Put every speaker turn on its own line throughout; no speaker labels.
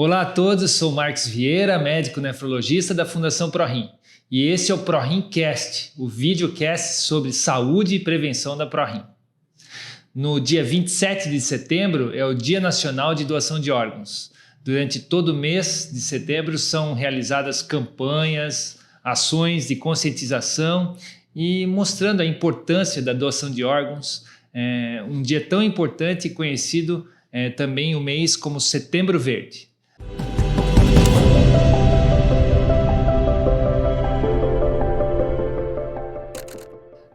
Olá a todos, sou Marcos Vieira, médico nefrologista da Fundação ProRim. E esse é o ProRimcast, o videocast sobre saúde e prevenção da ProRim. No dia 27 de setembro é o Dia Nacional de Doação de Órgãos. Durante todo o mês de setembro são realizadas campanhas, ações de conscientização e mostrando a importância da doação de órgãos. Um dia tão importante e conhecido também o mês como Setembro Verde.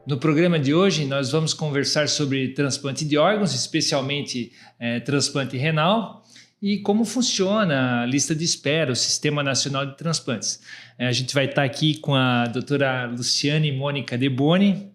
No programa de hoje nós vamos conversar sobre transplante de órgãos, especialmente transplante renal e como funciona a lista de espera, o Sistema Nacional de Transplantes. A gente vai estar aqui com a doutora Luciane Mônica Deboni.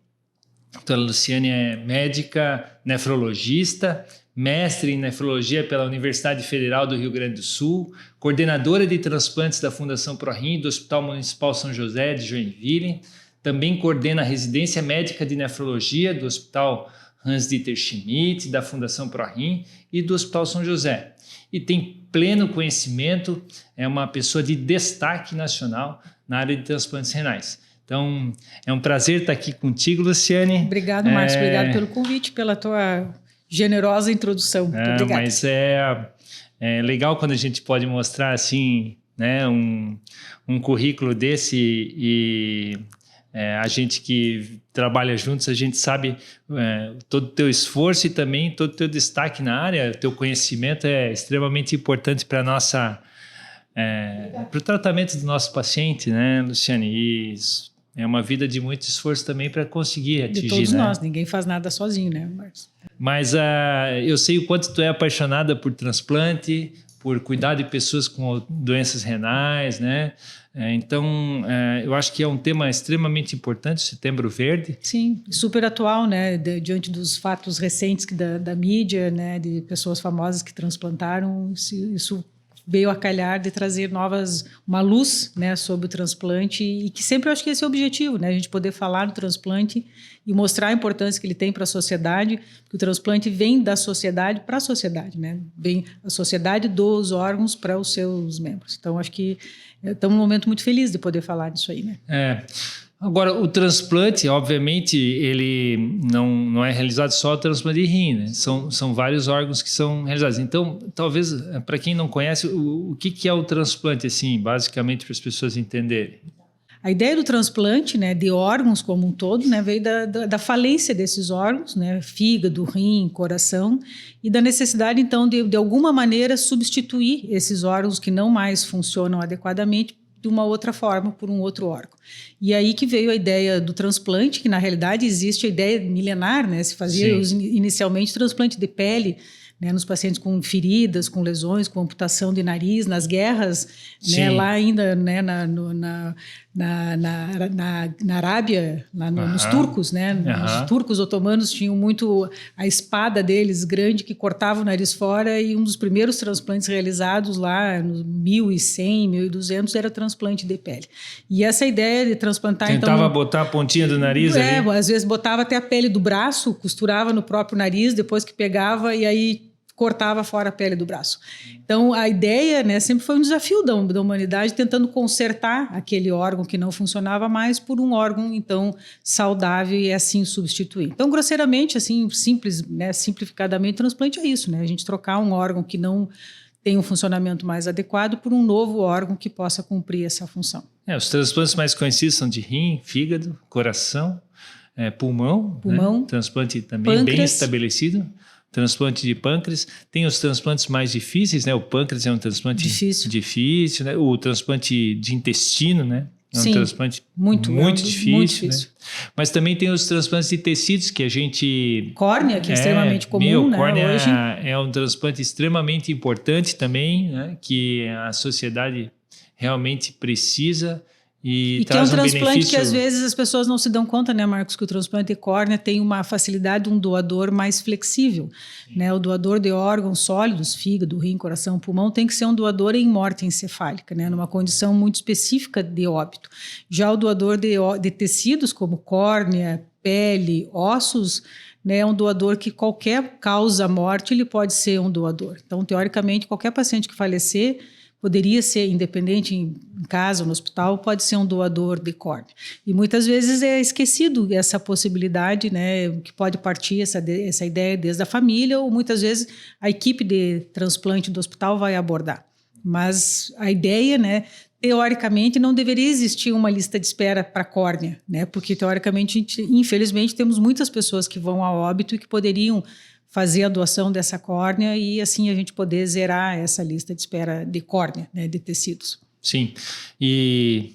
A doutora Luciane é médica, nefrologista, mestre em nefrologia pela Universidade Federal do Rio Grande do Sul, coordenadora de transplantes da Fundação ProRim do Hospital Municipal São José de Joinville. Também coordena a residência médica de nefrologia do Hospital Hans-Dieter Schmidt, da Fundação ProRim e do Hospital São José. E tem pleno conhecimento, é uma pessoa de destaque nacional na área de transplantes renais. Então, é um prazer estar aqui contigo, Luciane.
Obrigado, Márcio. Obrigado pelo convite, pela tua generosa introdução. Muito obrigada.
Mas é legal quando a gente pode mostrar assim, né, um currículo desse e a gente que trabalha juntos, a gente sabe todo o teu esforço e também todo o teu destaque na área, o teu conhecimento é extremamente importante para o tratamento do nosso paciente, né, Luciane? E é uma vida de muito esforço também para conseguir atingir.
De todos nós, ninguém faz nada sozinho, né, Márcio?
Mas eu sei o quanto tu é apaixonada por transplante, por cuidar de pessoas com doenças renais, né? Então, eu acho que é um tema extremamente importante, o Setembro Verde.
Sim, super atual, né? Diante dos fatos recentes da mídia, né? De pessoas famosas que transplantaram, isso veio a calhar de trazer uma luz, né, sobre o transplante e que sempre eu acho que esse é o objetivo, né, a gente poder falar do transplante e mostrar a importância que ele tem para a sociedade, porque o transplante vem da sociedade para a sociedade, né, vem a sociedade dos órgãos para os seus membros. Então acho que estamos num momento muito feliz de poder falar disso aí, né.
Agora, o transplante, obviamente, ele não é realizado só o transplante de rim, né? São vários órgãos que são realizados. Então, talvez, para quem não conhece, o que é o transplante, assim, basicamente, para as pessoas entenderem?
A ideia do transplante, né, de órgãos como um todo, né, veio da falência desses órgãos, né, fígado, rim, coração, e da necessidade, então, de alguma maneira substituir esses órgãos que não mais funcionam adequadamente de uma outra forma, por um outro órgão. E aí que veio a ideia do transplante, que na realidade existe a ideia milenar, né? Se fazia inicialmente transplante de pele, né, nos pacientes com feridas, com lesões, com amputação de nariz, nas guerras, né, lá ainda, né, na Arábia, lá nos turcos, né, os turcos otomanos tinham muito a espada deles grande que cortava o nariz fora, e um dos primeiros transplantes realizados lá no 1100, 1200 era transplante de pele. E essa ideia de transplantar,
tentava botar a pontinha do nariz ali?
Às vezes botava até a pele do braço, costurava no próprio nariz, depois que pegava, e aí cortava fora a pele do braço. Então, a ideia, né, sempre foi um desafio da humanidade, tentando consertar aquele órgão que não funcionava mais por um órgão, então, saudável e assim substituir. Então, grosseiramente, assim, simples, né, simplificadamente, transplante é isso, né? A gente trocar um órgão que não tem um funcionamento mais adequado por um novo órgão que possa cumprir essa função.
Os transplantes mais conhecidos são de rim, fígado, coração, pulmão, né? Transplante também pâncreas. Bem estabelecido. Transplante de pâncreas, tem os transplantes mais difíceis, né? O pâncreas é um transplante difícil, né? O transplante de intestino, né? É um transplante muito difícil, né? Mas também tem os transplantes de tecidos que a gente...
Córnea, que é extremamente comum, né?
Córnea hoje é um transplante extremamente importante também, né? Que a sociedade realmente precisa. E
que é um transplante
benefício...
que às vezes as pessoas não se dão conta, né, Marcos, que o transplante de córnea tem uma facilidade, um doador mais flexível, né? O doador de órgãos sólidos, fígado, rim, coração, pulmão, tem que ser um doador em morte encefálica, né? Numa condição muito específica de óbito. Já o doador de tecidos, como córnea, pele, ossos, né, é um doador que qualquer causa morte, ele pode ser um doador. Então, teoricamente, qualquer paciente que falecer poderia ser independente em casa, no hospital, pode ser um doador de córnea. E muitas vezes é esquecido essa possibilidade, né, que pode partir essa ideia desde a família, ou muitas vezes a equipe de transplante do hospital vai abordar. Mas a ideia, né, teoricamente, não deveria existir uma lista de espera para córnea, né, porque teoricamente, infelizmente, temos muitas pessoas que vão a óbito e que poderiam fazer a doação dessa córnea e assim a gente poder zerar essa lista de espera de córnea, né, de tecidos.
Sim, e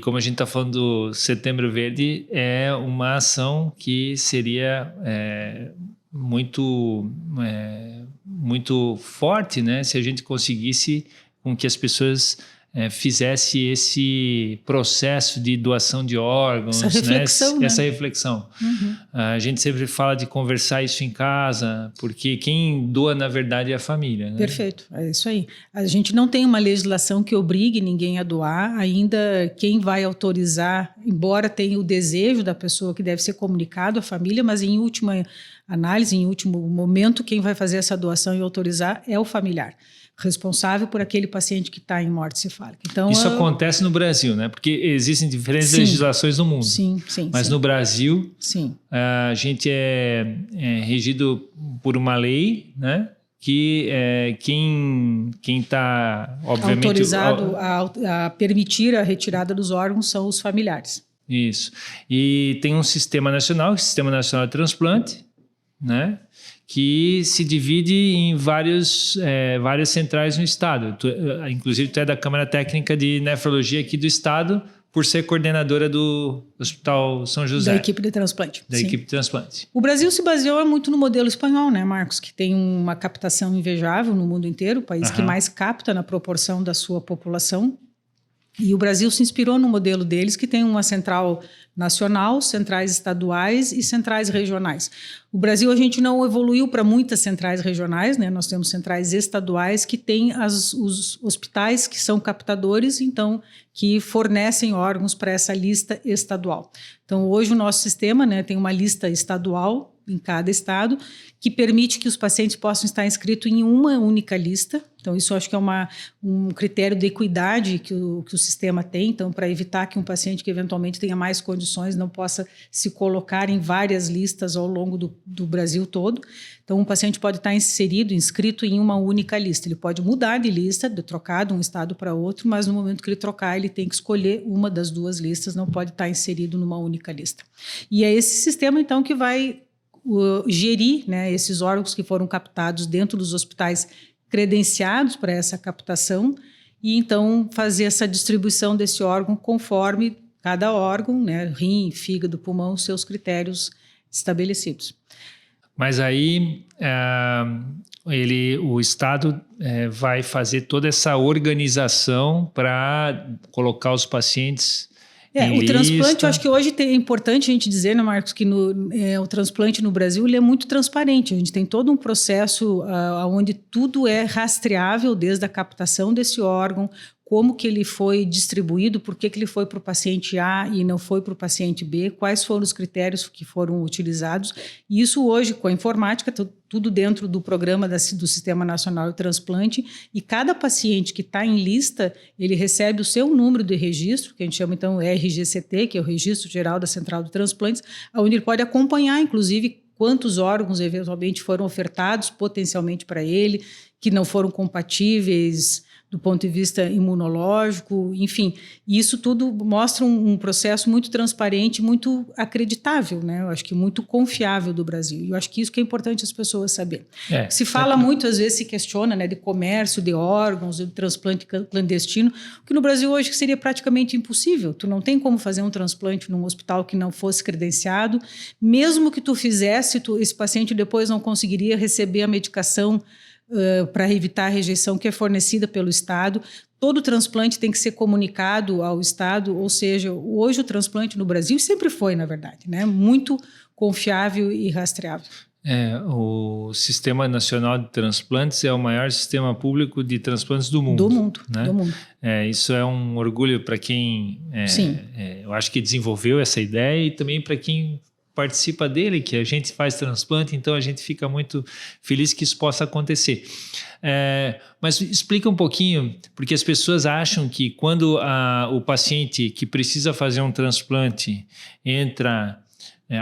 como a gente está falando do Setembro Verde, é uma ação que seria muito forte, né, se a gente conseguisse com que as pessoas fizesse esse processo de doação de órgãos,
essa reflexão, né?
Essa reflexão.
Uhum.
A gente sempre fala de conversar isso em casa, porque quem doa, na verdade, é a família. Né?
Perfeito, é isso aí. A gente não tem uma legislação que obrigue ninguém a doar, ainda quem vai autorizar, embora tenha o desejo da pessoa que deve ser comunicado à família, mas em última análise, em último momento, quem vai fazer essa doação e autorizar é o familiar, responsável por aquele paciente que está em morte cefálica. Então,
isso acontece no Brasil, né? Porque existem diferentes legislações no mundo.
Sim.
Mas no Brasil,
sim,
a gente é regido por uma lei, né? Que quem está, obviamente...
autorizado a permitir a retirada dos órgãos são os familiares.
Isso. E tem um Sistema Nacional, o Sistema Nacional de Transplante, né? Que se divide em várias centrais no estado. Inclusive, tu é da Câmara Técnica de Nefrologia aqui do estado, por ser coordenadora do Hospital São José.
Da equipe de transplante.
Da equipe de transplante.
O Brasil se baseou muito no modelo espanhol, né, Marcos? Que tem uma captação invejável no mundo inteiro, o país que mais capta na proporção da sua população. E o Brasil se inspirou no modelo deles, que tem uma central nacional, centrais estaduais e centrais regionais. O Brasil, a gente não evoluiu para muitas centrais regionais, né? Nós temos centrais estaduais que têm os hospitais que são captadores, então, que fornecem órgãos para essa lista estadual. Então, hoje o nosso sistema, né, tem uma lista estadual em cada estado, que permite que os pacientes possam estar inscritos em uma única lista. Então, isso eu acho que é um critério de equidade que o sistema tem, então, para evitar que um paciente que eventualmente tenha mais condições não possa se colocar em várias listas ao longo do Brasil todo. Então, um paciente pode estar inscrito em uma única lista. Ele pode mudar de lista, trocar de um estado para outro, mas no momento que ele trocar, ele tem que escolher uma das duas listas, não pode estar inserido numa única lista. E é esse sistema, então, que vai gerir, né, esses órgãos que foram captados dentro dos hospitais credenciados para essa captação e então fazer essa distribuição desse órgão conforme cada órgão, né, rim, fígado, pulmão, seus critérios estabelecidos.
Mas aí o Estado vai fazer toda essa organização para colocar os pacientes o
transplante, eu acho que hoje é importante a gente dizer, né, Marcos, que o transplante no Brasil ele é muito transparente. A gente tem todo um processo onde tudo é rastreável desde a captação desse órgão, como que ele foi distribuído, por que ele foi para o paciente A e não foi para o paciente B, quais foram os critérios que foram utilizados. E isso hoje, com a informática, tudo dentro do programa do Sistema Nacional de Transplante, e cada paciente que está em lista, ele recebe o seu número de registro, que a gente chama então RGCT, que é o Registro Geral da Central de Transplantes, onde ele pode acompanhar, inclusive, quantos órgãos eventualmente foram ofertados potencialmente para ele, que não foram compatíveis do ponto de vista imunológico, enfim. E isso tudo mostra um processo muito transparente, muito acreditável, né? Eu acho que muito confiável do Brasil. E eu acho que isso que é importante as pessoas saberem. Se fala muito, às vezes se questiona, né, de comércio de órgãos, de transplante clandestino, que no Brasil hoje seria praticamente impossível. Tu não tem como fazer um transplante num hospital que não fosse credenciado. Mesmo que tu fizesse, esse paciente depois não conseguiria receber a medicação para evitar a rejeição que é fornecida pelo Estado. Todo transplante tem que ser comunicado ao Estado, ou seja, hoje o transplante no Brasil sempre foi, na verdade, né, muito confiável e rastreável.
O Sistema Nacional de Transplantes é o maior sistema público de transplantes do mundo.
Do mundo,
né?
Do mundo.
Isso é um orgulho para quem, eu acho que desenvolveu essa ideia e também para quem participa dele, que a gente faz transplante, então a gente fica muito feliz que isso possa acontecer. Mas explica um pouquinho, porque as pessoas acham que quando o paciente que precisa fazer um transplante entra,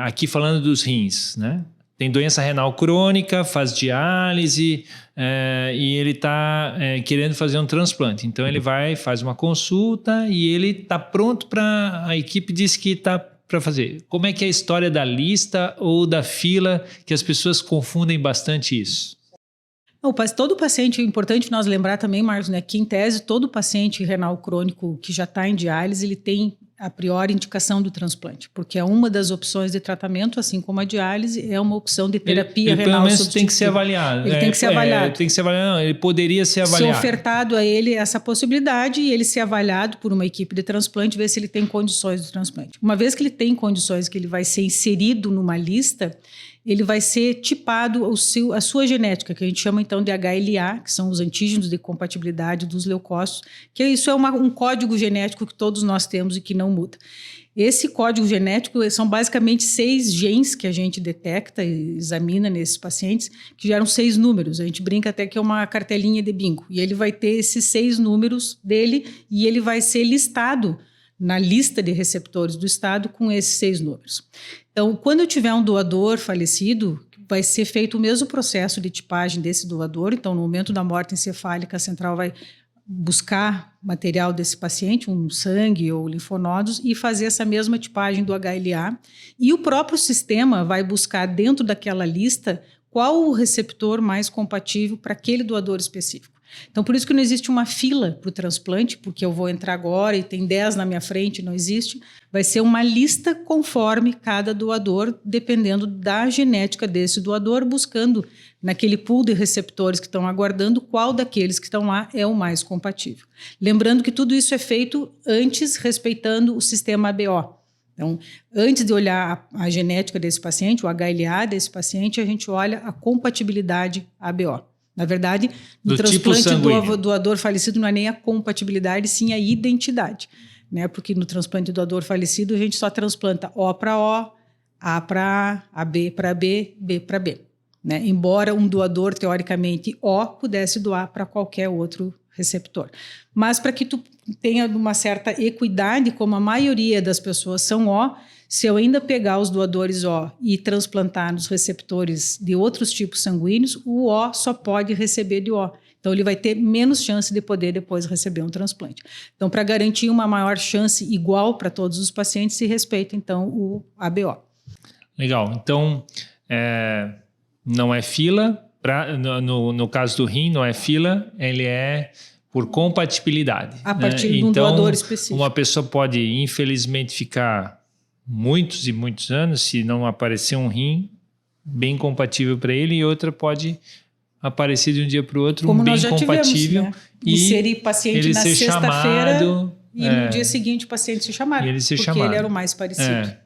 aqui falando dos rins, né? Tem doença renal crônica, faz diálise e ele está querendo fazer um transplante. Então ele vai, faz uma consulta e ele está pronto para... A equipe diz que está para fazer. Como é que é a história da lista ou da fila, que as pessoas confundem bastante isso?
Todo paciente, é importante nós lembrar também, Marcos, né, que em tese todo paciente renal crônico que já está em diálise, ele tem a priori indicação do transplante, porque é uma das opções de tratamento, assim como a diálise, é uma opção de terapia renal.
Pelo menos tem que ser avaliado.
Ele tem que ser avaliado.
Tem que ser avaliado, não, ele poderia ser avaliado.
Se ofertado a ele essa possibilidade e ele ser avaliado por uma equipe de transplante, ver se ele tem condições de transplante. Uma vez que ele tem condições, que ele vai ser inserido numa lista, ele vai ser tipado a sua genética, que a gente chama então de HLA, que são os antígenos de compatibilidade dos leucócitos, que isso é um código genético que todos nós temos e que não muda. Esse código genético são basicamente 6 genes que a gente detecta e examina nesses pacientes, que geram 6 números. A gente brinca até que é uma cartelinha de bingo. E ele vai ter esses 6 números dele e ele vai ser listado na lista de receptores do estado com esses 6 números. Então, quando eu tiver um doador falecido, vai ser feito o mesmo processo de tipagem desse doador. Então, no momento da morte encefálica, a central vai buscar material desse paciente, um sangue ou linfonodos, e fazer essa mesma tipagem do HLA. E o próprio sistema vai buscar dentro daquela lista qual o receptor mais compatível para aquele doador específico. Então, por isso que não existe uma fila para o transplante, porque eu vou entrar agora e tem 10 na minha frente, não existe. Vai ser uma lista conforme cada doador, dependendo da genética desse doador, buscando naquele pool de receptores que estão aguardando qual daqueles que estão lá é o mais compatível. Lembrando que tudo isso é feito antes, respeitando o sistema ABO. Então, antes de olhar a genética desse paciente, o HLA desse paciente, a gente olha a compatibilidade ABO. Na verdade, no transplante do doador falecido não é nem a compatibilidade, sim a identidade, né? Porque no transplante do doador falecido a gente só transplanta O para O, A para A, B para B, B para B, né? Embora um doador, teoricamente, O pudesse doar para qualquer outro receptor. Mas para que tu tenha uma certa equidade, como a maioria das pessoas são O, se eu ainda pegar os doadores O e transplantar nos receptores de outros tipos sanguíneos, o O só pode receber de O. Então, ele vai ter menos chance de poder depois receber um transplante. Então, para garantir uma maior chance igual para todos os pacientes, se respeita, então, o ABO.
Então, não é fila. No caso do rim, não é fila, ele é por compatibilidade.
A partir de um doador específico.
Uma pessoa pode, infelizmente, ficar muitos e muitos anos se não aparecer um rim bem compatível para ele, e outra pode aparecer de um dia para o outro
como
um bem
nós já
compatível.
Tivemos, né? E ser paciente
ele
na
ser
sexta-feira
chamado,
e no dia seguinte o paciente ser chamado,
ele ser
porque
chamado.
ele era o mais parecido.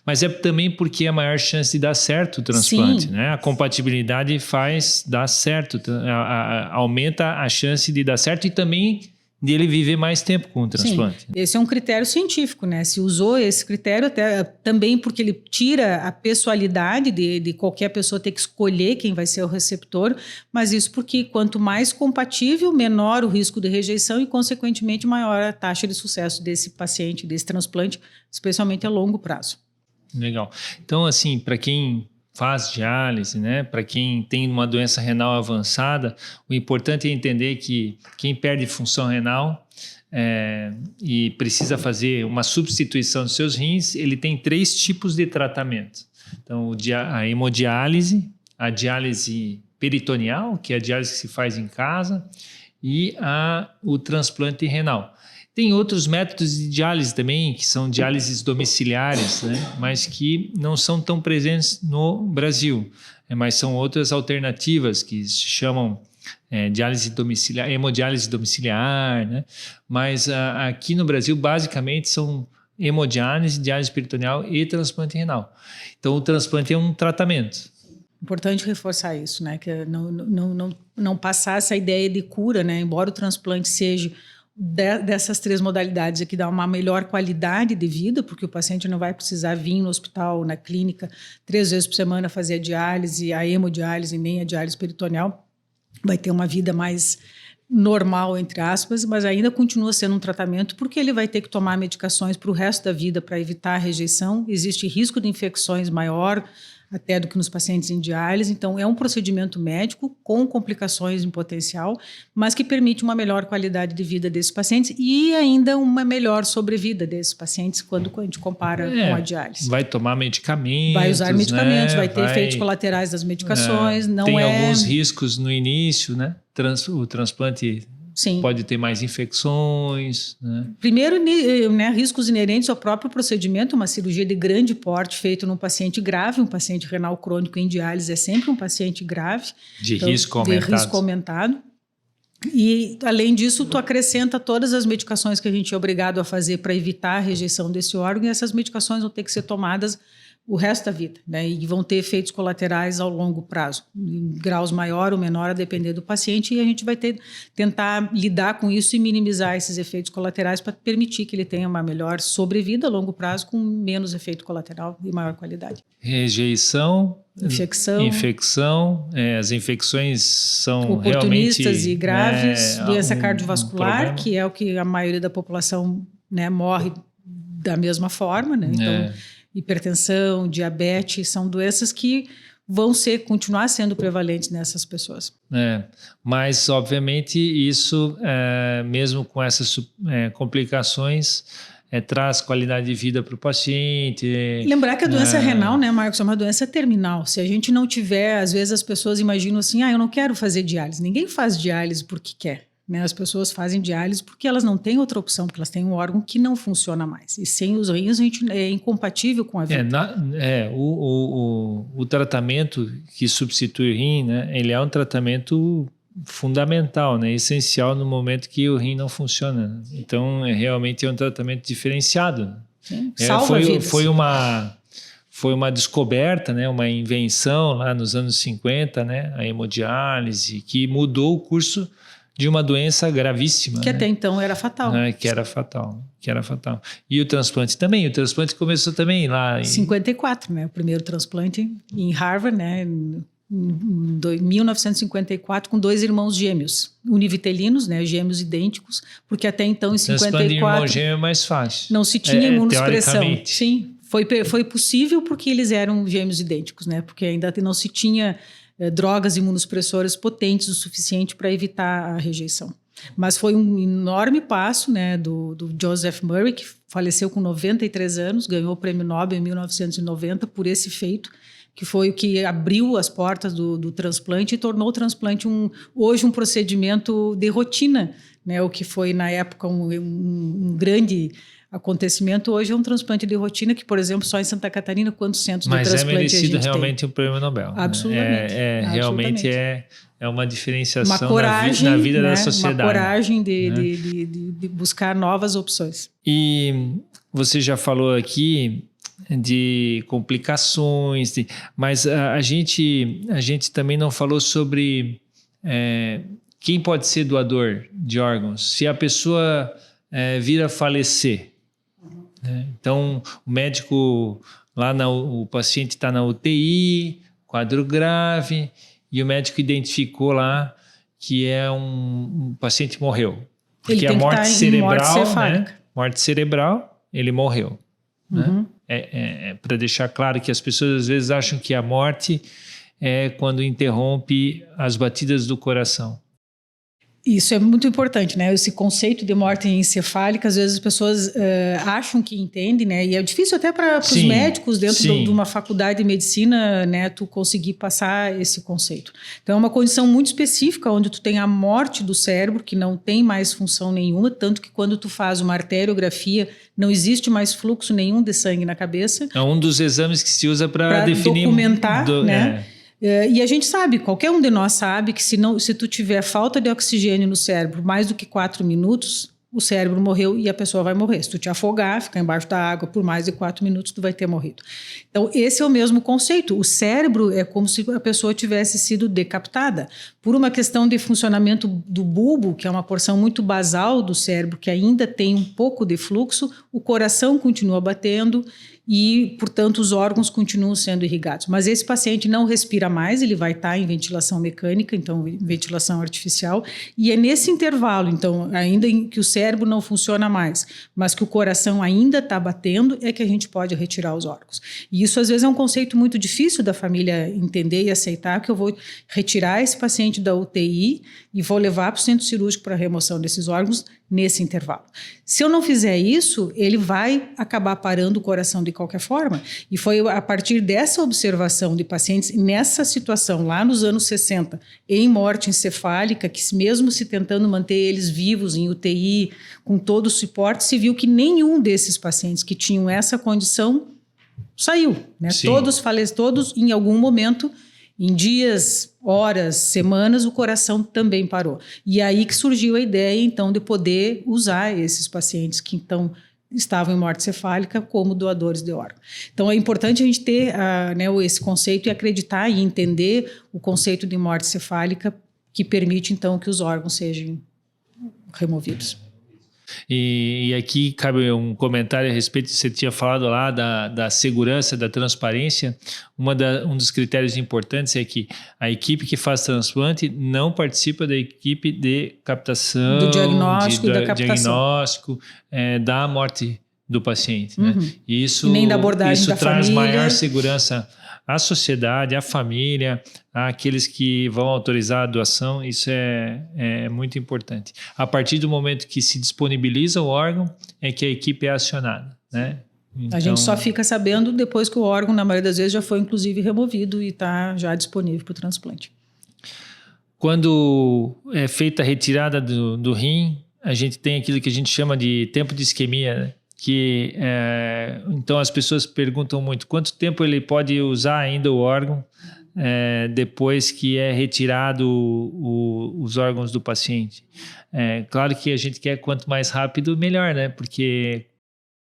Mas é também porque é a maior chance de dar certo o transplante, né? A compatibilidade faz dar certo, aumenta a chance de dar certo e também de ele viver mais tempo com o transplante.
Sim, esse é um critério científico, né? Se usou esse critério até também porque ele tira a pessoalidade de qualquer pessoa ter que escolher quem vai ser o receptor, mas isso porque quanto mais compatível, menor o risco de rejeição e, consequentemente, maior a taxa de sucesso desse paciente, desse transplante, especialmente a longo prazo.
Legal. Então, assim, para quem faz diálise, né? Para quem tem uma doença renal avançada, o importante é entender que quem perde função renal e precisa fazer uma substituição dos seus rins, ele tem 3 tipos de tratamento. Então, a hemodiálise, a diálise peritoneal, que é a diálise que se faz em casa, e o transplante renal. Tem outros métodos de diálise também, que são diálises domiciliares, né? Mas que não são tão presentes no Brasil. Mas são outras alternativas que se chamam diálise domiciliar, hemodiálise domiciliar, né? Mas aqui no Brasil, basicamente, são hemodiálise, diálise peritoneal e transplante renal. Então, o transplante é um tratamento.
Importante reforçar isso, né? Que não passar essa ideia de cura, né? Embora o transplante seja dessas 3 modalidades aqui dá uma melhor qualidade de vida, porque o paciente não vai precisar vir no hospital, na clínica, 3 vezes por semana fazer a diálise, a hemodiálise, nem a diálise peritoneal. Vai ter uma vida mais normal, entre aspas, mas ainda continua sendo um tratamento, porque ele vai ter que tomar medicações para o resto da vida para evitar a rejeição. Existe risco de infecções maior até do que nos pacientes em diálise. Então, é um procedimento médico com complicações em potencial, mas que permite uma melhor qualidade de vida desses pacientes e ainda uma melhor sobrevida desses pacientes quando a gente compara com a diálise.
Vai tomar medicamentos.
Vai usar medicamentos, vai ter efeitos colaterais das medicações.
Tem alguns riscos no início, né? O transplante... Sim. Pode ter mais infecções, né?
Primeiro, né, riscos inerentes ao próprio procedimento, uma cirurgia de grande porte feita num paciente grave, um paciente renal crônico em diálise é sempre um paciente grave.
De risco aumentado.
E, além disso, tu acrescenta todas as medicações que a gente é obrigado a fazer para evitar a rejeição desse órgão, e essas medicações vão ter que ser tomadas o resto da vida, né? E vão ter efeitos colaterais ao longo prazo, em graus maior ou menor, a depender do paciente, e a gente vai tentar lidar com isso e minimizar esses efeitos colaterais para permitir que ele tenha uma melhor sobrevida a longo prazo com menos efeito colateral e maior qualidade.
Rejeição, infecção, as infecções são
oportunistas
realmente,
e graves, doença cardiovascular, que é o que a maioria da população, né, morre da mesma forma, né? Então, hipertensão, diabetes, são doenças que vão continuar sendo prevalentes nessas pessoas.
Mas, obviamente, isso, mesmo com essas complicações, traz qualidade de vida para o paciente.
Lembrar que a doença renal, né, Marcos, é uma doença terminal. Se a gente não tiver, às vezes as pessoas imaginam assim, eu não quero fazer diálise. Ninguém faz diálise porque quer. Né? As pessoas fazem diálise porque elas não têm outra opção, porque elas têm um órgão que não funciona mais. E sem os rins a gente é incompatível com a vida.
O tratamento que substitui o rim, né, ele é um tratamento fundamental, né, essencial no momento que o rim não funciona. Então, realmente é um tratamento diferenciado.
Salva vidas.
Foi uma descoberta, né, uma invenção lá nos anos 50, né, a hemodiálise, que mudou o curso de uma doença gravíssima.
Que até então era fatal.
Que era fatal. E o transplante também. O transplante começou também lá em
54, né? O primeiro transplante em Harvard, né? Em 1954, com 2 irmãos gêmeos, univitelinos, né? Gêmeos idênticos, porque até então, em 54...
Transplante de irmão gêmeo é mais fácil.
Não se tinha imunossupressão. Sim, foi possível porque eles eram gêmeos idênticos, né? Porque ainda não se tinha drogas imunossupressoras potentes o suficiente para evitar a rejeição. Mas foi um enorme passo, né, do Joseph Murray, que faleceu com 93 anos, ganhou o Prêmio Nobel em 1990 por esse feito, que foi o que abriu as portas do transplante e tornou o transplante hoje um procedimento de rotina, né, o que foi na época um grande acontecimento, hoje é um transplante de rotina que, por exemplo, só em Santa Catarina, quantos centros de transplante a gente tem?
Mas é merecido realmente um prêmio Nobel.
Absolutamente.
Realmente é uma diferenciação
uma coragem,
na vida, né, da sociedade.
Uma coragem de buscar novas opções.
E você já falou aqui de complicações, mas a gente também não falou sobre quem pode ser doador de órgãos. Se a pessoa vir a falecer, então o médico o paciente está na UTI, quadro grave, e o médico identificou lá que um paciente morreu, porque a morte cerebral, morte cerebral, ele morreu.
Uhum.
Para deixar claro que as pessoas às vezes acham que a morte é quando interrompe as batidas do coração.
Isso é muito importante, né? Esse conceito de morte encefálica, às vezes as pessoas acham que entendem, né? E é difícil até para os médicos dentro de uma faculdade de medicina, né? Tu conseguir passar esse conceito. Então é uma condição muito específica, onde tu tem a morte do cérebro, que não tem mais função nenhuma, tanto que quando tu faz uma arteriografia, não existe mais fluxo nenhum de sangue na cabeça.
É um dos exames que se usa para definir...
documentar, né? E a gente sabe, qualquer um de nós sabe que se tu tiver falta de oxigênio no cérebro mais do que 4 minutos, o cérebro morreu e a pessoa vai morrer. Se tu te afogar, ficar embaixo da água por mais de 4 minutos, tu vai ter morrido. Então, esse é o mesmo conceito. O cérebro é como se a pessoa tivesse sido decapitada. Por uma questão de funcionamento do bulbo, que é uma porção muito basal do cérebro, que ainda tem um pouco de fluxo, o coração continua batendo e, portanto, os órgãos continuam sendo irrigados. Mas esse paciente não respira mais, ele vai estar em ventilação mecânica, então ventilação artificial, e é nesse intervalo, então, ainda em que o cérebro não funciona mais, mas que o coração ainda está batendo, é que a gente pode retirar os órgãos. E isso, às vezes, é um conceito muito difícil da família entender e aceitar, que eu vou retirar esse paciente da UTI e vou levar para o centro cirúrgico para a remoção desses órgãos nesse intervalo. Se eu não fizer isso, ele vai acabar parando o coração de qualquer forma. E foi a partir dessa observação de pacientes nessa situação, lá nos anos 60, em morte encefálica, que mesmo se tentando manter eles vivos em UTI, com todo o suporte, se viu que nenhum desses pacientes que tinham essa condição saiu, né? Todos em algum momento, em dias, horas, semanas, o coração também parou. E aí que surgiu a ideia, então, de poder usar esses pacientes que, então, estavam em morte cefálica como doadores de órgão. Então, é importante a gente ter esse conceito e acreditar e entender o conceito de morte cefálica, que permite, então, que os órgãos sejam removidos.
E aqui cabe um comentário a respeito, você tinha falado lá da segurança, da transparência. Um dos critérios importantes é que a equipe que faz transplante não participa da equipe de captação,
do diagnóstico e da captação.
Diagnóstico, da morte do paciente. Né? Isso,
nem da abordagem da
traz
família.
Maior segurança à sociedade, à família, àqueles que vão autorizar a doação. Isso é muito importante. A partir do momento que se disponibiliza o órgão, é que a equipe é acionada, né? Então,
a gente só fica sabendo depois que o órgão, na maioria das vezes, já foi inclusive removido e está já disponível para o transplante.
Quando é feita a retirada do rim, a gente tem aquilo que a gente chama de tempo de isquemia, né? Então as pessoas perguntam muito quanto tempo ele pode usar ainda o órgão depois que é retirado os órgãos do paciente. Claro que a gente quer quanto mais rápido, melhor, né? Porque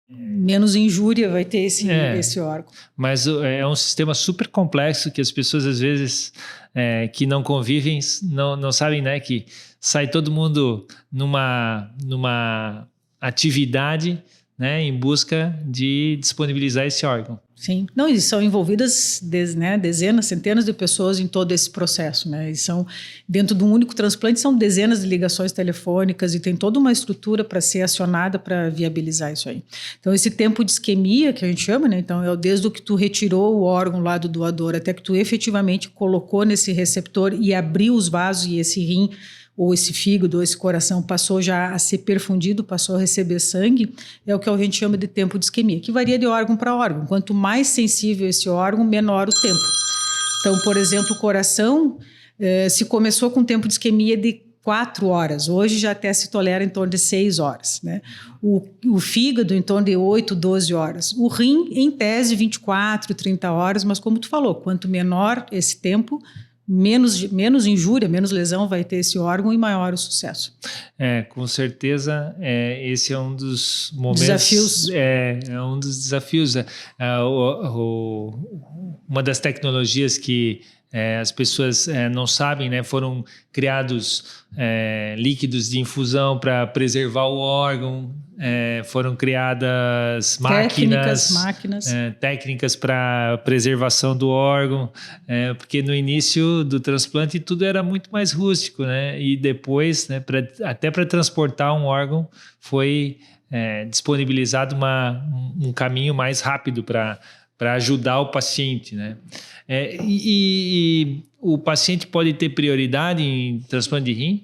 menos injúria vai ter esse órgão.
Mas é um sistema super complexo que as pessoas às vezes que não convivem não sabem, né? Que sai todo mundo numa atividade, né, em busca de disponibilizar esse órgão.
Sim. Não, e são envolvidas dezenas, centenas de pessoas em todo esse processo, né? E são, dentro de um único transplante, são dezenas de ligações telefônicas e tem toda uma estrutura para ser acionada para viabilizar isso aí. Então, esse tempo de isquemia, que a gente chama, né? Então, desde o que tu retirou o órgão lá do doador até que tu efetivamente colocou nesse receptor e abriu os vasos e esse rim ou esse fígado, ou esse coração passou já a ser perfundido, passou a receber sangue, é o que a gente chama de tempo de isquemia, que varia de órgão para órgão. Quanto mais sensível esse órgão, menor o tempo. Então, por exemplo, o coração, se começou com tempo de isquemia de 4 horas, hoje já até se tolera em torno de 6 horas. Né? O fígado em torno de 8, 12 horas. O rim, em tese, 24, 30 horas, mas como tu falou, quanto menor esse tempo, menos injúria, menos lesão vai ter esse órgão e maior o sucesso.
Com certeza, esse é um dos momentos...
Desafios.
É um dos desafios. Uma das tecnologias que as pessoas não sabem, né? Foram criados líquidos de infusão para preservar o órgão, foram criadas técnicas para preservação do órgão, porque no início do transplante tudo era muito mais rústico, né? E depois, né, até para transportar um órgão, foi disponibilizado um caminho mais rápido para ajudar o paciente, né? E o paciente pode ter prioridade em transplante de rim?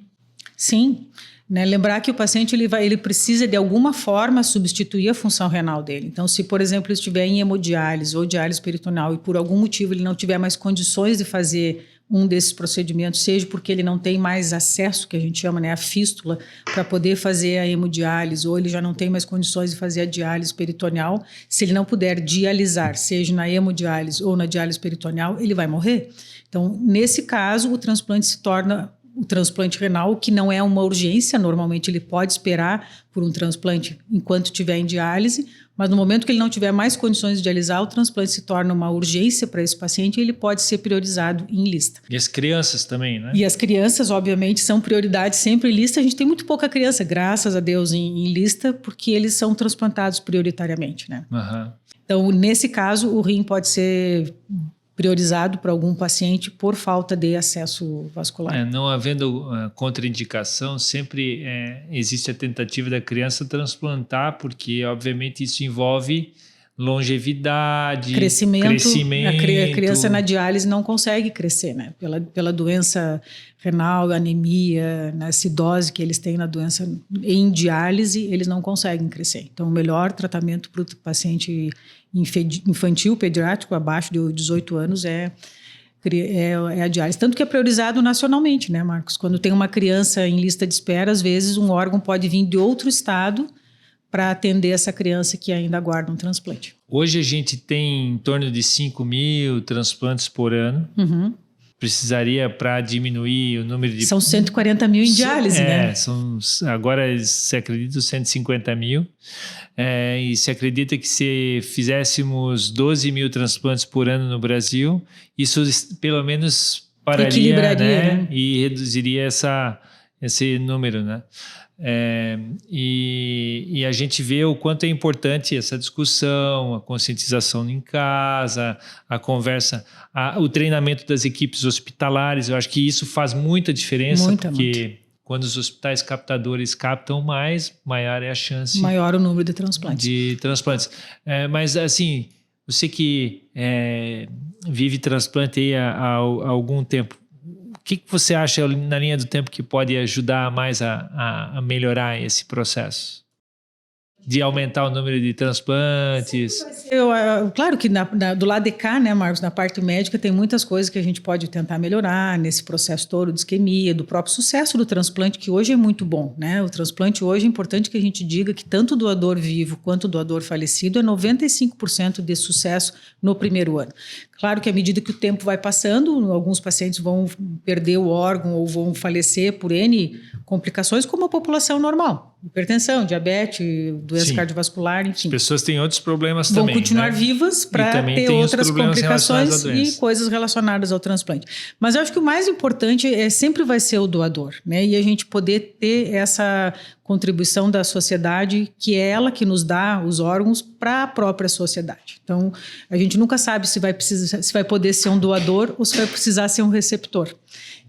Sim. Né? Lembrar que o paciente ele precisa de alguma forma substituir a função renal dele. Então, se, por exemplo, ele estiver em hemodiálise ou diálise peritoneal e por algum motivo ele não tiver mais condições de fazer um desses procedimentos, seja porque ele não tem mais acesso, que a gente chama, né, a fístula, para poder fazer a hemodiálise, ou ele já não tem mais condições de fazer a diálise peritoneal, se ele não puder dialisar, seja na hemodiálise ou na diálise peritoneal, ele vai morrer. Então, nesse caso, o transplante se torna o transplante renal, que não é uma urgência, normalmente ele pode esperar por um transplante enquanto estiver em diálise, mas no momento que ele não tiver mais condições de dialisar, o transplante se torna uma urgência para esse paciente e ele pode ser priorizado em lista.
E as crianças também, né?
E as crianças, obviamente, são prioridade sempre em lista. A gente tem muito pouca criança, graças a Deus, em lista, porque eles são transplantados prioritariamente, né?
Uhum.
Então, nesse caso, o rim pode ser priorizado para algum paciente por falta de acesso vascular.
Não havendo contraindicação, sempre existe a tentativa da criança transplantar, porque obviamente isso envolve longevidade, crescimento.
A criança na diálise não consegue crescer, né? Pela doença renal, anemia, né? Acidose que eles têm na doença em diálise, eles não conseguem crescer. Então, o melhor tratamento para o paciente infantil, pediátrico, abaixo de 18 anos é a diálise. Tanto que é priorizado nacionalmente, né, Marcos? Quando tem uma criança em lista de espera, às vezes um órgão pode vir de outro estado para atender essa criança que ainda aguarda um transplante.
Hoje a gente tem em torno de 5.000 transplantes por ano.
Uhum.
Precisaria para diminuir o número de...
São 140 mil em diálise, né?
Agora se acredita 150 mil. E se acredita que se fizéssemos 12 mil transplantes por ano no Brasil, isso pelo menos pararia, né? E reduziria esse número, né? E a gente vê o quanto é importante essa discussão, a conscientização em casa, a conversa, o treinamento das equipes hospitalares. Eu acho que isso faz muita diferença, porque quando os hospitais captadores captam mais, maior é a chance.
Maior o número de transplantes.
Mas assim, você que vive transplante aí há algum tempo, o que você acha na linha do tempo que pode ajudar mais a melhorar esse processo? De aumentar o número de transplantes?
Claro que do lado de cá, né, Marcos, na parte médica tem muitas coisas que a gente pode tentar melhorar nesse processo todo de isquemia, do próprio sucesso do transplante, que hoje é muito bom, né? O transplante hoje é importante que a gente diga que tanto o doador vivo quanto o doador falecido é 95% de sucesso no primeiro ano. Claro que à medida que o tempo vai passando, alguns pacientes vão perder o órgão ou vão falecer por N complicações, como a população normal. Hipertensão, diabetes, doença cardiovascular, enfim.
As pessoas têm outros problemas
vão
também.
Vão continuar
né?
vivas para ter outras complicações e coisas relacionadas ao transplante. Mas eu acho que o mais importante sempre vai ser o doador, né? E a gente poder ter essa contribuição da sociedade, que é ela que nos dá os órgãos para a própria sociedade. Então, a gente nunca sabe se vai poder ser um doador ou se vai precisar ser um receptor.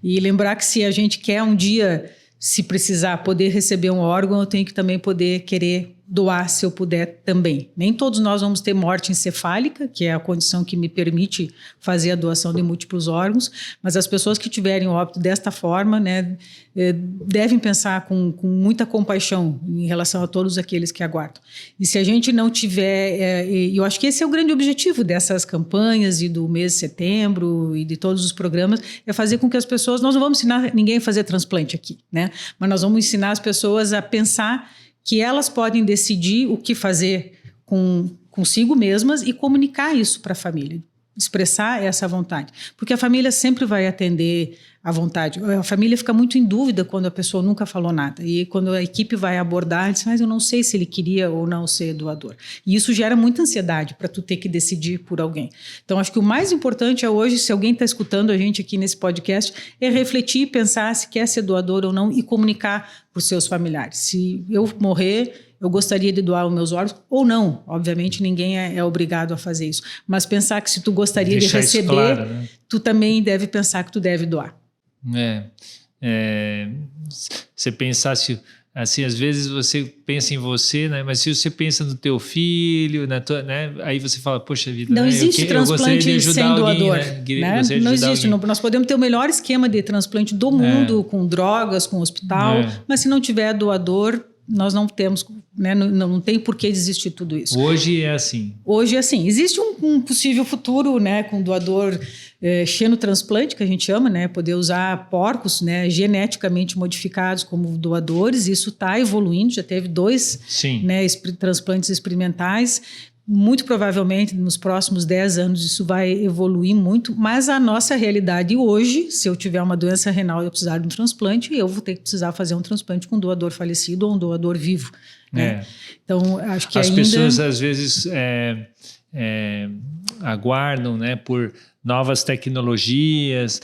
E lembrar que se a gente quer um dia, se precisar poder receber um órgão, eu tenho que também poder querer doar se eu puder também. Nem todos nós vamos ter morte encefálica, que é a condição que me permite fazer a doação de múltiplos órgãos, mas as pessoas que tiverem óbito desta forma, né, devem pensar com muita compaixão em relação a todos aqueles que aguardam. E se a gente não tiver... eu acho que esse é o grande objetivo dessas campanhas e do mês de setembro e de todos os programas, é fazer com que as pessoas... Nós não vamos ensinar ninguém a fazer transplante aqui, né? Mas nós vamos ensinar as pessoas a pensar que elas podem decidir o que fazer consigo mesmas e comunicar isso para a família, expressar essa vontade. Porque a família sempre vai atender à vontade. A família fica muito em dúvida quando a pessoa nunca falou nada. E quando a equipe vai abordar, diz, mas eu não sei se ele queria ou não ser doador. E isso gera muita ansiedade para tu ter que decidir por alguém. Então, acho que o mais importante é hoje, se alguém está escutando a gente aqui nesse podcast, é refletir e pensar se quer ser doador ou não e comunicar para os seus familiares. Se eu morrer, eu gostaria de doar os meus órgãos ou não. Obviamente, ninguém é obrigado a fazer isso. Mas pensar que se tu gostaria de receber, claro, né? Tu também deve pensar que tu deve doar.
Você pensasse assim, às vezes você pensa em você, né? Mas se você pensa no teu filho, na tua, né? Aí você fala, poxa vida,
não existe transplante sem doador, né? Não existe. Nós podemos ter o melhor esquema de transplante do mundo, com drogas, com hospital, mas se não tiver doador, nós não temos, né? Não tem por que desistir de tudo isso.
Hoje é assim.
Hoje é assim. Existe um possível futuro, né? Com doador xenotransplante, que a gente chama, né? Poder usar porcos, né? Geneticamente modificados como doadores. Isso está evoluindo. Já teve 2 né? Transplantes experimentais. Muito provavelmente, nos próximos 10 anos, isso vai evoluir muito, mas a nossa realidade hoje, se eu tiver uma doença renal e eu precisar de um transplante, eu vou ter que precisar fazer um transplante com um doador falecido ou um doador vivo. Né? Então, acho que
as
ainda...
pessoas, às vezes, aguardam, né, por novas tecnologias.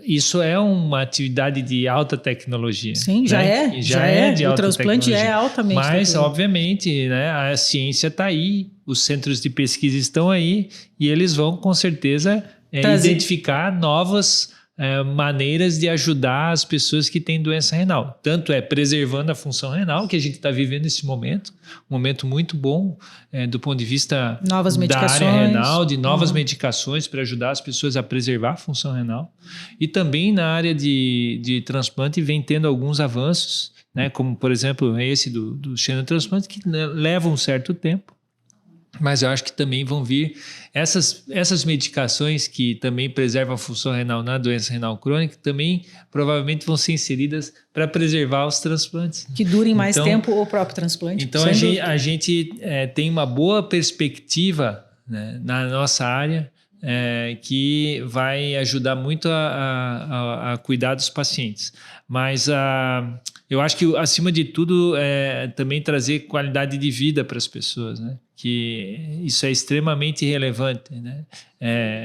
Isso é uma atividade de alta tecnologia.
Sim, já
né?
é.
Já é de
o
alta
transplante
tecnologia.
é altamente
Mas,
tecnológico.
obviamente, né, a ciência está aí, os centros de pesquisa estão aí e eles vão, com certeza, identificar novas maneiras de ajudar as pessoas que têm doença renal. Tanto preservando a função renal, que a gente está vivendo nesse momento, um momento muito bom do ponto de vista da área renal, de novas medicações para ajudar as pessoas a preservar a função renal. E também na área de transplante vem tendo alguns avanços, né, como, por exemplo, esse do xenotransplante, que leva um certo tempo. Mas eu acho que também vão vir essas medicações que também preservam a função renal na doença renal crônica, também provavelmente vão ser inseridas para preservar os transplantes.
Que durem mais tempo o próprio transplante.
Então a gente tem uma boa perspectiva, né, na nossa área, que vai ajudar muito a cuidar dos pacientes. Mas eu acho que, acima de tudo, também trazer qualidade de vida para as pessoas, né? Que isso é extremamente relevante, né?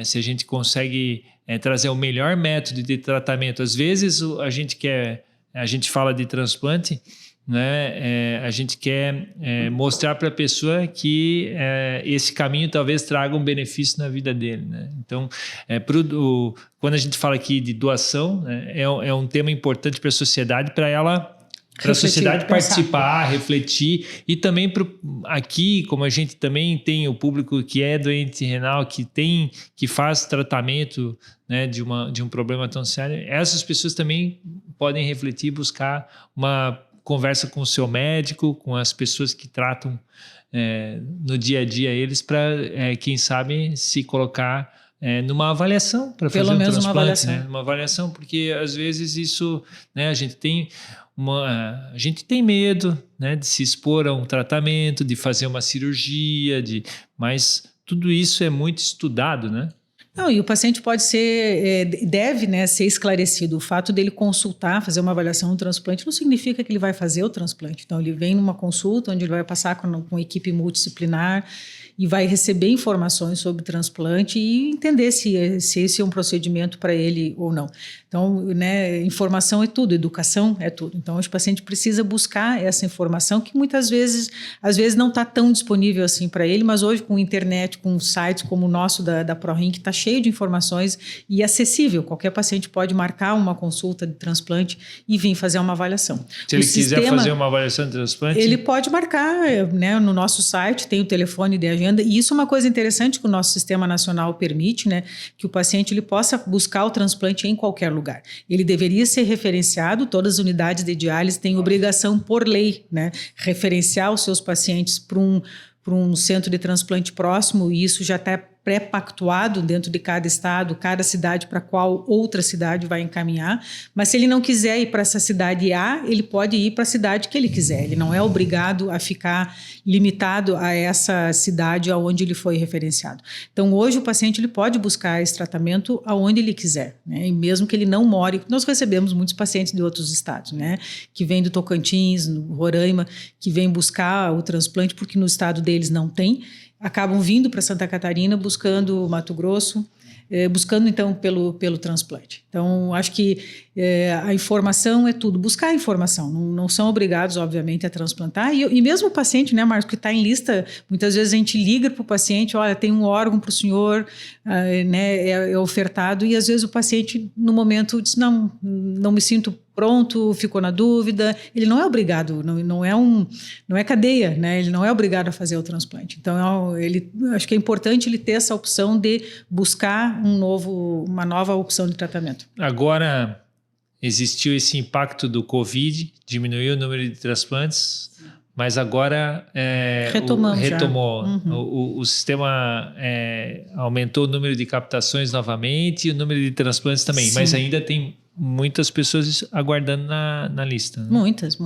Se a gente consegue trazer o melhor método de tratamento. Às vezes a gente fala de transplante, né? A gente quer mostrar para a pessoa que esse caminho talvez traga um benefício na vida dele, né? Então, quando a gente fala aqui de doação, né, é um tema importante para a sociedade, para a sociedade participar, refletir, e também aqui, como a gente também tem o público que é doente renal, que faz tratamento, né, de um problema tão sério, essas pessoas também podem refletir e buscar uma conversa com o seu médico, com as pessoas que tratam no dia a dia eles, para quem sabe se colocar numa avaliação para fazer um transplante, uma avaliação. Né? Uma avaliação, porque às vezes isso, né, a gente tem medo, né, de se expor a um tratamento, de fazer uma cirurgia, mas tudo isso é muito estudado, né?
Não, e o paciente deve, né, ser esclarecido. O fato dele consultar, fazer uma avaliação do transplante, não significa que ele vai fazer o transplante. Então, ele vem numa consulta onde ele vai passar com uma equipe multidisciplinar e vai receber informações sobre o transplante e entender se esse é um procedimento para ele ou não. Então, né, informação é tudo, educação é tudo. Então, o paciente precisa buscar essa informação que muitas vezes, às vezes não está tão disponível assim para ele, mas hoje com a internet, com sites como o nosso da ProRim, que está cheio de informações e acessível. Qualquer paciente pode marcar uma consulta de transplante e vir fazer uma avaliação.
Se ele quiser fazer uma avaliação de transplante?
Ele pode marcar, né, no nosso site, tem o telefone de agenda, e isso é uma coisa interessante que o nosso Sistema Nacional permite, né, que o paciente ele possa buscar o transplante em qualquer lugar. Ele deveria ser referenciado, todas as unidades de diálise têm obrigação por lei, né, referenciar os seus pacientes para um centro de transplante próximo, e isso já está pré-pactuado dentro de cada estado, cada cidade para qual outra cidade vai encaminhar, mas se ele não quiser ir para essa cidade A, ele pode ir para a cidade que ele quiser, ele não é obrigado a ficar limitado a essa cidade aonde ele foi referenciado. Então, hoje o paciente ele pode buscar esse tratamento aonde ele quiser, né? E mesmo que ele não more, nós recebemos muitos pacientes de outros estados, né? Que vêm do Tocantins, no Roraima, que vêm buscar o transplante porque no estado deles não tem, acabam vindo para Santa Catarina buscando Mato Grosso, buscando então pelo transplante. Então, acho que a informação é tudo, buscar a informação, não são obrigados, obviamente, a transplantar, e mesmo o paciente, né, Marcos, que está em lista, muitas vezes a gente liga para o paciente, olha, tem um órgão para o senhor, né, é ofertado, e às vezes o paciente, no momento, diz, não me sinto pronto, ficou na dúvida, ele não é obrigado, não é cadeia, né? Ele não é obrigado a fazer o transplante. Então, acho que é importante ele ter essa opção de buscar uma nova opção de tratamento. Agora,
existiu esse impacto do Covid, diminuiu o número de transplantes, mas agora retomou. Uhum. O sistema aumentou o número de captações novamente e o número de transplantes também, sim, mas ainda tem muitas pessoas aguardando na lista. Né?
Muitas.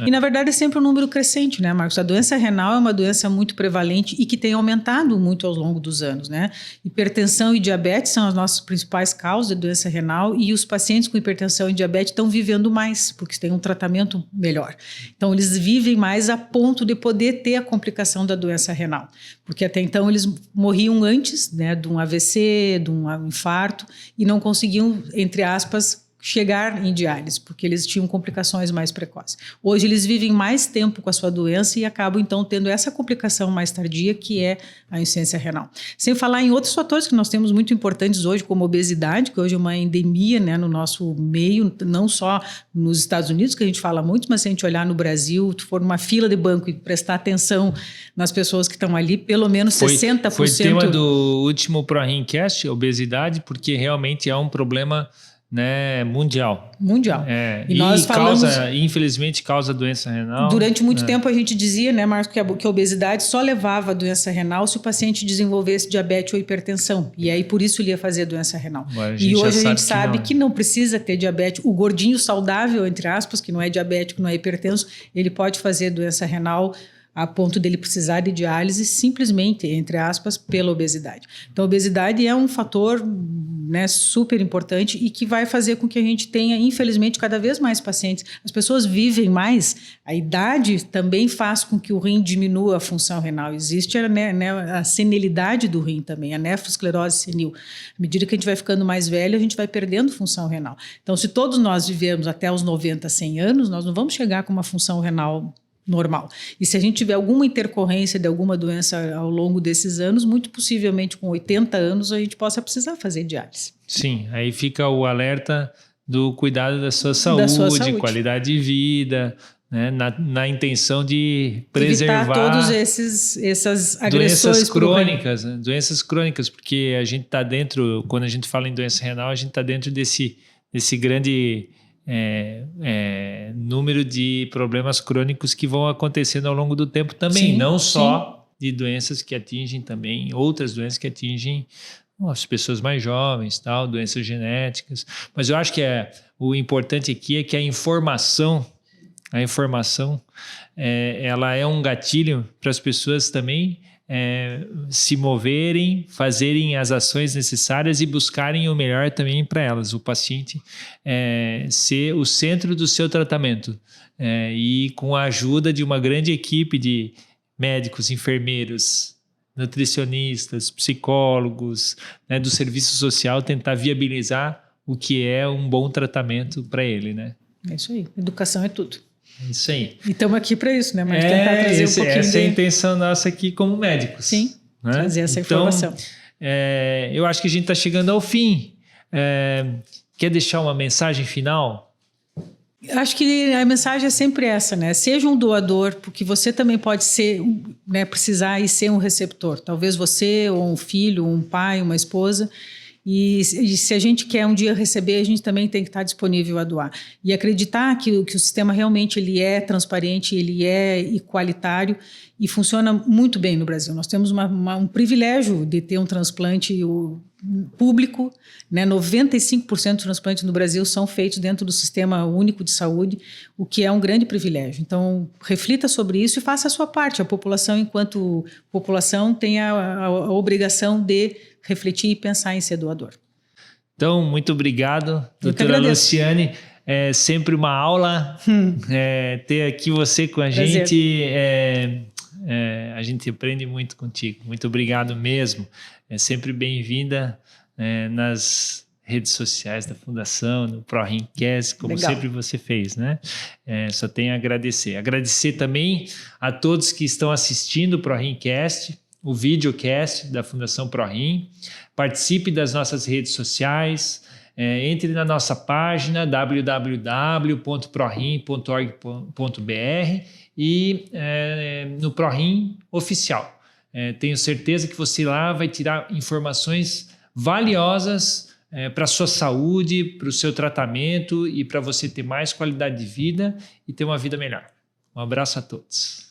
E, na verdade, é sempre um número crescente, né, Marcos? A doença renal é uma doença muito prevalente e que tem aumentado muito ao longo dos anos, né? Hipertensão e diabetes são as nossas principais causas de doença renal e os pacientes com hipertensão e diabetes estão vivendo mais, porque têm um tratamento melhor. Então, eles vivem mais a ponto de poder ter a complicação da doença renal, porque até então eles morriam antes, né, de um AVC, de um infarto, e não conseguiam, entre aspas, chegar em diálise, porque eles tinham complicações mais precoces. Hoje eles vivem mais tempo com a sua doença e acabam então tendo essa complicação mais tardia, que é a insuficiência renal. Sem falar em outros fatores que nós temos muito importantes hoje, como a obesidade, que hoje é uma endemia, né, no nosso meio, não só nos Estados Unidos, que a gente fala muito, mas se a gente olhar no Brasil, tu for numa fila de banco e prestar atenção nas pessoas que estão ali, pelo menos 60%...
Foi tema do último ProRimcast, obesidade, porque realmente é um problema, né, mundial.
E nós falamos,
infelizmente, causa doença renal.
Durante muito tempo a gente dizia, né, Marcos, que a obesidade só levava a doença renal se o paciente desenvolvesse diabetes ou hipertensão. E aí, por isso, ele ia fazer doença renal. E hoje a gente sabe que não precisa ter diabetes. O gordinho saudável, entre aspas, que não é diabético, não é hipertenso, ele pode fazer doença renal a ponto dele precisar de diálise simplesmente, entre aspas, pela obesidade. Então, a obesidade é um fator, né, super importante e que vai fazer com que a gente tenha, infelizmente, cada vez mais pacientes. As pessoas vivem mais, a idade também faz com que o rim diminua a função renal. Existe a senilidade do rim também, a nefrosclerose senil. À medida que a gente vai ficando mais velho, a gente vai perdendo função renal. Então, se todos nós vivemos até os 90, 100 anos, nós não vamos chegar com uma função renal normal. E se a gente tiver alguma intercorrência de alguma doença ao longo desses anos, muito possivelmente com 80 anos a gente possa precisar fazer diálise.
Sim, aí fica o alerta do cuidado da sua saúde, qualidade de vida, né, na intenção de preservar...
Evitar todos essas agressões
doenças crônicas, porque a gente está dentro, quando a gente fala em doença renal, a gente está dentro desse grande... número de problemas crônicos que vão acontecendo ao longo do tempo também, não só de doenças que atingem também, outras doenças que atingem as pessoas mais jovens, tal, doenças genéticas. Mas eu acho que o importante aqui é que a informação ela é um gatilho para as pessoas também se moverem, fazerem as ações necessárias e buscarem o melhor também para elas. O paciente ser o centro do seu tratamento e com a ajuda de uma grande equipe de médicos, enfermeiros, nutricionistas, psicólogos, né, do serviço social, tentar viabilizar o que é um bom tratamento para ele, né?
É isso aí. Educação é tudo.
Isso aí.
E estamos aqui para isso, né? Mas tentar trazer um pouquinho
essa é a intenção nossa aqui como médicos.
Sim,
né?
Trazer essa informação.
Eu acho que a gente está chegando ao fim. Quer deixar uma mensagem final?
Acho que a mensagem é sempre essa, né? Seja um doador, porque você também pode ser, né, precisar e ser um receptor. Talvez você, ou um filho, um pai, uma esposa... E se a gente quer um dia receber, a gente também tem que estar disponível a doar. E acreditar que o sistema realmente ele é transparente, ele é igualitário e funciona muito bem no Brasil. Nós temos um privilégio de ter um transplante público, né? 95% dos transplantes no Brasil são feitos dentro do Sistema Único de Saúde, o que é um grande privilégio. Então, reflita sobre isso e faça a sua parte. A população, enquanto população, tem a obrigação de refletir e pensar em ser doador.
Então, muito obrigado, doutora Luciane. É sempre uma aula ter aqui você com a gente. A gente aprende muito contigo. Muito obrigado mesmo. É sempre bem-vinda nas redes sociais da Fundação, no ProRimcast, como sempre você fez, né? Só tenho a agradecer. Agradecer também a todos que estão assistindo o ProRimcast, o videocast da Fundação ProRim. Participe das nossas redes sociais, entre na nossa página www.prorim.org.br e no ProRim Oficial. Tenho certeza que você lá vai tirar informações valiosas para a sua saúde, para o seu tratamento e para você ter mais qualidade de vida e ter uma vida melhor. Um abraço a todos.